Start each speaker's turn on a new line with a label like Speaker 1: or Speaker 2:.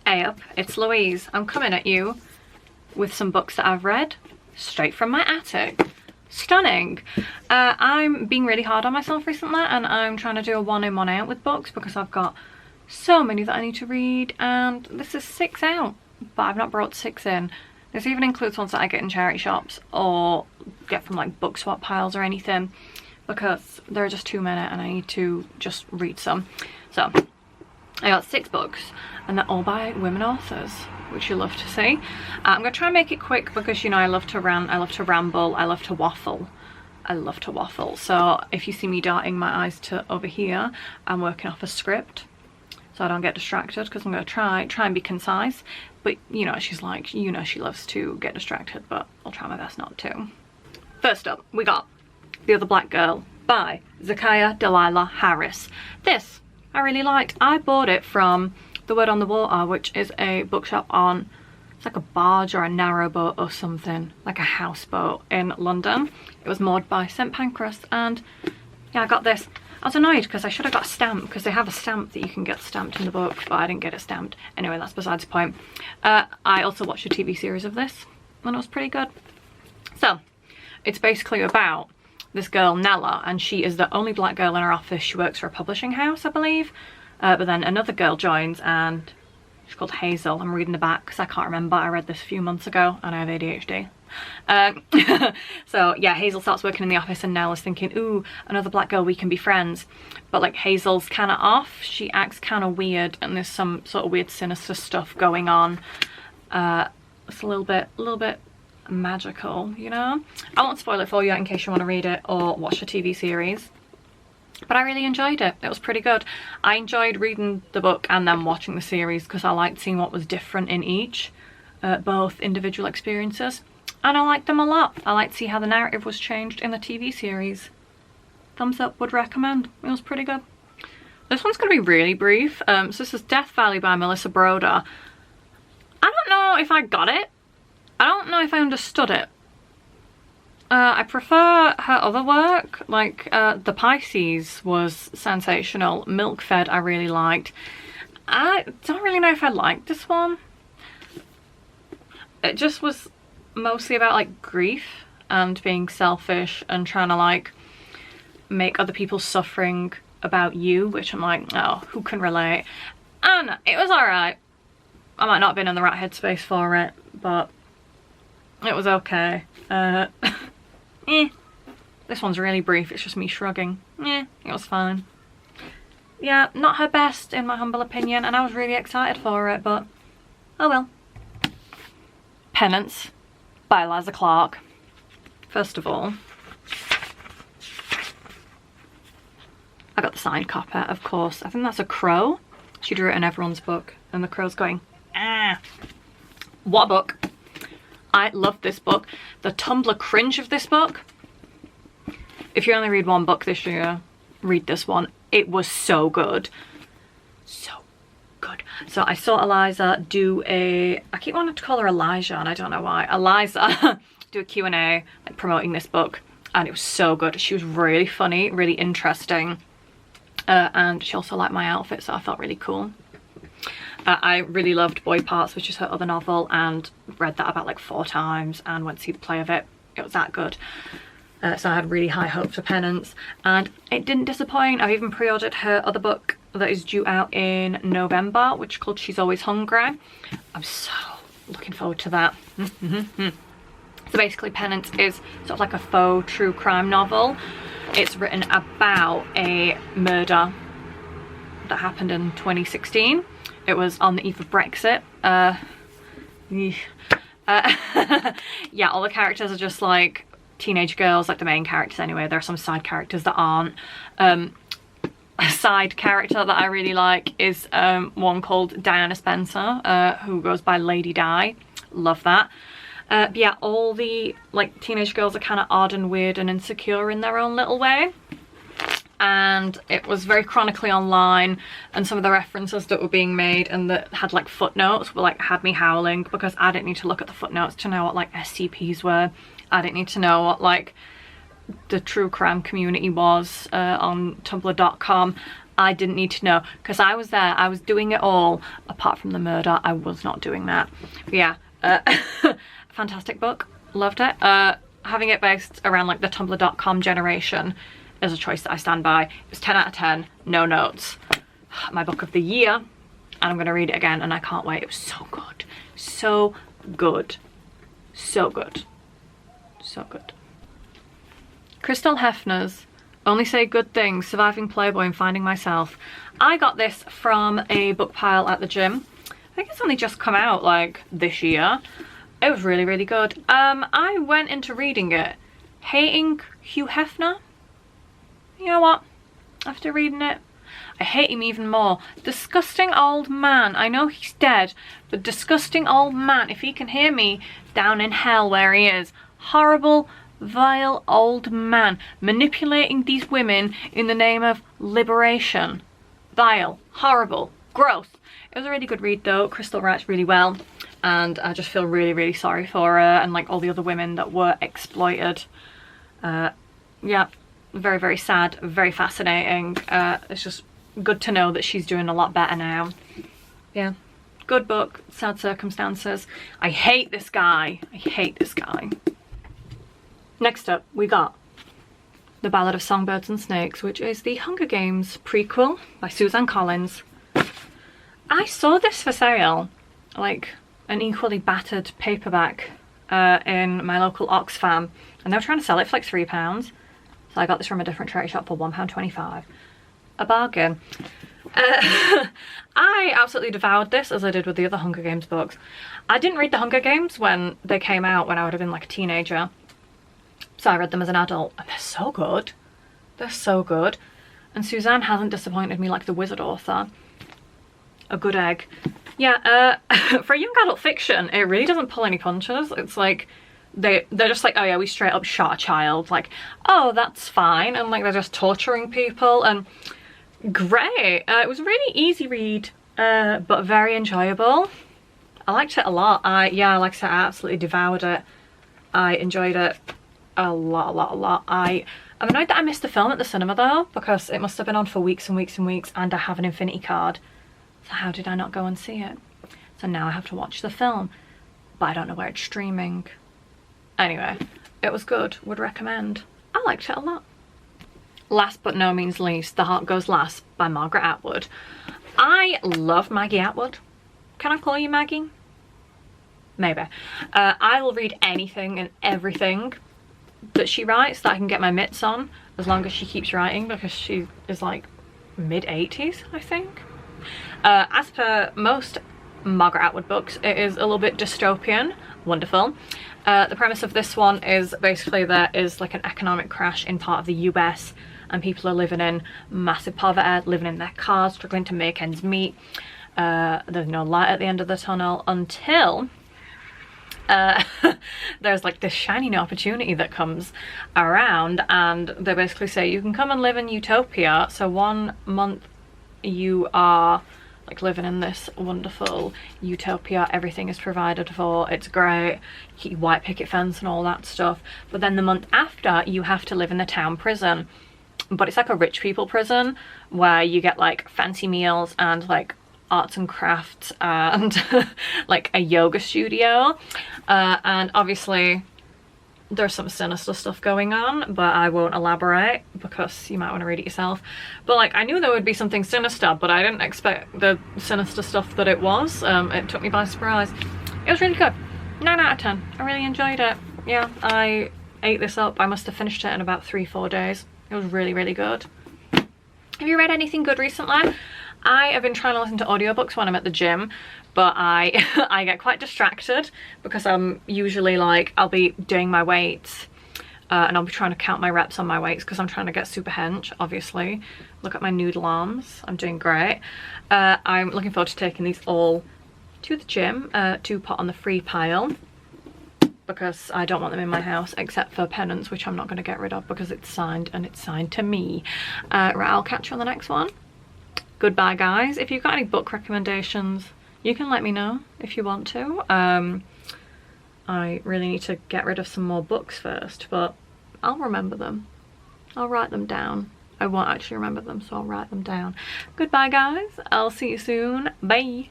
Speaker 1: Eyup, it's Louise. I'm coming at you with some books that I've read straight from my attic. Stunning. I'm being really hard on myself recently, and I'm trying to do a one in, one out with books because I've got so many that I need to read, and this is 6 out, but I've not brought 6 in. This even includes ones that I get in charity shops or get from like book swap piles or anything, because there are just too many and I need to just read some. So I got 6 books, and they're all by women authors, which you love to see. I'm gonna try and make it quick because, you know, I love to rant, I love to ramble, I love to waffle. I love to waffle. So if you see me darting my eyes to over here, I'm working off a script so I don't get distracted, because I'm gonna try and be concise. But you know, she's like, you know, she loves to get distracted, but I'll try my best not to. First up, we got The Other Black Girl by Zakiyah Delilah Harris. This I really liked. I bought it from The Word on the Water, which is a bookshop on, it's like a barge or a narrowboat or something, like a houseboat in London. It was moored by St Pancras, and yeah, I got this. I was annoyed because I should have got a stamp, because they have a stamp that you can get stamped in the book, but I didn't get it stamped. Anyway, that's besides the point. I also watched a TV series of this, and it was pretty good. So it's basically about this girl Nella, and she is the only black girl in her office. She works for a publishing house, I believe, but then another girl joins, and she's called Hazel. I'm reading the back because I can't remember. I read this a few months ago and I have ADHD. So yeah, Hazel starts working in the office, and Nella's thinking, ooh, another black girl, we can be friends. But like, Hazel's kind of off, she acts kind of weird, and there's some sort of weird sinister stuff going on. It's a little bit magical, you know. I won't spoil it for you in case you want to read it or watch the TV series, but I really enjoyed it. It was pretty good. I enjoyed reading the book and then watching the series because I liked seeing what was different in each, both individual experiences, and I liked them a lot. I liked to see how the narrative was changed in the TV series. Thumbs up, would recommend. It was pretty good. This one's going to be really brief. So this is Death Valley by Melissa Broder. I don't know if I got it. I don't know if I understood it. I prefer her other work, like The Pisces was sensational. Milk Fed I really liked. I don't really know if I liked this one. It just was mostly about like grief and being selfish and trying to like make other people's suffering about you, which I'm like, oh, who can relate? And it was alright. I might not have been in the right headspace for it, but it was okay. This one's really brief, it's just me shrugging. It was fine. Yeah, not her best in my humble opinion, and I was really excited for it, but oh well. Penance by Liza Clark. First of all, I got the signed copy, of course. I think that's a crow. She drew it in everyone's book, and the crow's going, ah. What a book. I love this book. The Tumblr cringe of this book. If you only read one book this year, read this one. It was so good. So good. So I saw Eliza do a, I keep wanting to call her Elijah and I don't know why. Eliza do a Q&A like promoting this book, and it was so good. She was really funny, really interesting. And she also liked my outfit, so I felt really cool. I really loved Boy Parts, which is her other novel, and read that about like 4 times and went to see the play of it. It was that good. So I had really high hopes for Penance, and it didn't disappoint. I've even pre-ordered her other book that is due out in November, which is called She's Always Hungry. I'm so looking forward to that. So basically Penance is sort of like a faux true crime novel. It's written about a murder that happened in 2016. It was on the eve of Brexit. Yeah, all the characters are just like teenage girls, like the main characters anyway. There are some side characters that aren't. A side character that I really like is one called Diana Spencer, who goes by Lady Di. Love that. But yeah, all the like teenage girls are kind of odd and weird and insecure in their own little way. And it was very chronically online, and some of the references that were being made and that had like footnotes were like, had me howling, because I didn't need to look at the footnotes to know what like SCPs were. I didn't need to know what like the true crime community was on tumblr.com. I didn't need to know, because I was there, I was doing it all. Apart from the murder, I was not doing that. But yeah, fantastic book, loved it. Having it based around like the tumblr.com generation is a choice that I stand by. It was 10 out of 10, no notes. My book of the year, and I'm gonna read it again, and I can't wait. It was so good, so good, so good, so good. Crystal Hefner's Only Say Good Things, Surviving Playboy and Finding Myself. I got this from a book pile at the gym. I think it's only just come out like this year. It was really, really good. I went into reading it hating Hugh Hefner. You know what? After reading it, I hate him even more. Disgusting old man. I know he's dead, but disgusting old man. If he can hear me down in hell where he is. Horrible, vile old man manipulating these women in the name of liberation. Vile, horrible, gross. It was a really good read though. Crystal writes really well, and I just feel really, really sorry for her and like all the other women that were exploited. Yeah, very, very sad, very fascinating. It's just good to know that she's doing a lot better now. Yeah, good book, sad circumstances. I hate this guy. I hate this guy. Next up, we got The Ballad of Songbirds and Snakes, which is the Hunger Games prequel by Suzanne Collins. I saw this for sale, like an equally battered paperback in my local Oxfam, and they were trying to sell it for like £3. So I got this from a different charity shop for £1.25. A bargain. I absolutely devoured this, as I did with the other Hunger Games books. I didn't read the Hunger Games when they came out, when I would have been like a teenager. So I read them as an adult, and they're so good. They're so good. And Suzanne hasn't disappointed me like the Wizard author. A good egg. Yeah, for a young adult fiction, it really doesn't pull any punches. It's like, they're just like, oh yeah, we straight up shot a child. Like, oh, that's fine. And like, they're just torturing people, and great. It was a really easy read, but very enjoyable. I liked it a lot. Yeah, like I said, I absolutely devoured it. I enjoyed it a lot. I'm annoyed that I missed the film at the cinema though, because it must have been on for weeks and weeks and weeks, and I have an Infinity card. So how did I not go and see it? So now I have to watch the film, but I don't know where it's streaming. Anyway, it was good. Would recommend. I liked it a lot. Last but no means least, The Heart Goes Last by Margaret Atwood. I love Maggie Atwood. Can I call you Maggie? Maybe. I will read anything and everything that she writes that I can get my mitts on, as long as she keeps writing, because she is like mid-80s, I think. As per most Margaret Atwood books, it is a little bit dystopian. Wonderful. The premise of this one is basically there is like an economic crash in part of the US, and people are living in massive poverty, living in their cars, struggling to make ends meet. There's no light at the end of the tunnel until there's like this shiny new opportunity that comes around, and they basically say you can come and live in utopia. So 1 month you are like living in this wonderful utopia, everything is provided for, it's great, keep white picket fence and all that stuff. But then the month after you have to live in the town prison, but it's like a rich people prison where you get like fancy meals and like arts and crafts and like a yoga studio, and obviously there's some sinister stuff going on, but I won't elaborate because you might want to read it yourself. But like, I knew there would be something sinister, but I didn't expect the sinister stuff that it was. It took me by surprise. It was really good. 9 out of 10. I really enjoyed it. Yeah, I ate this up. I must have finished it in about 3-4 days. It was really, really good. Have you read anything good recently? I have been trying to listen to audiobooks when I'm at the gym, but I get quite distracted because I'm usually like, I'll be doing my weights and I'll be trying to count my reps on my weights because I'm trying to get super hench, obviously. Look at my noodle arms. I'm doing great. I'm looking forward to taking these all to the gym to put on the free pile, because I don't want them in my house except for Penance, which I'm not going to get rid of because it's signed, and it's signed to me. Right, I'll catch you on the next one. Goodbye guys. If you've got any book recommendations, you can let me know if you want to. I really need to get rid of some more books first, but I'll remember them. I'll write them down. I won't actually remember them, so I'll write them down. Goodbye guys, I'll see you soon, bye.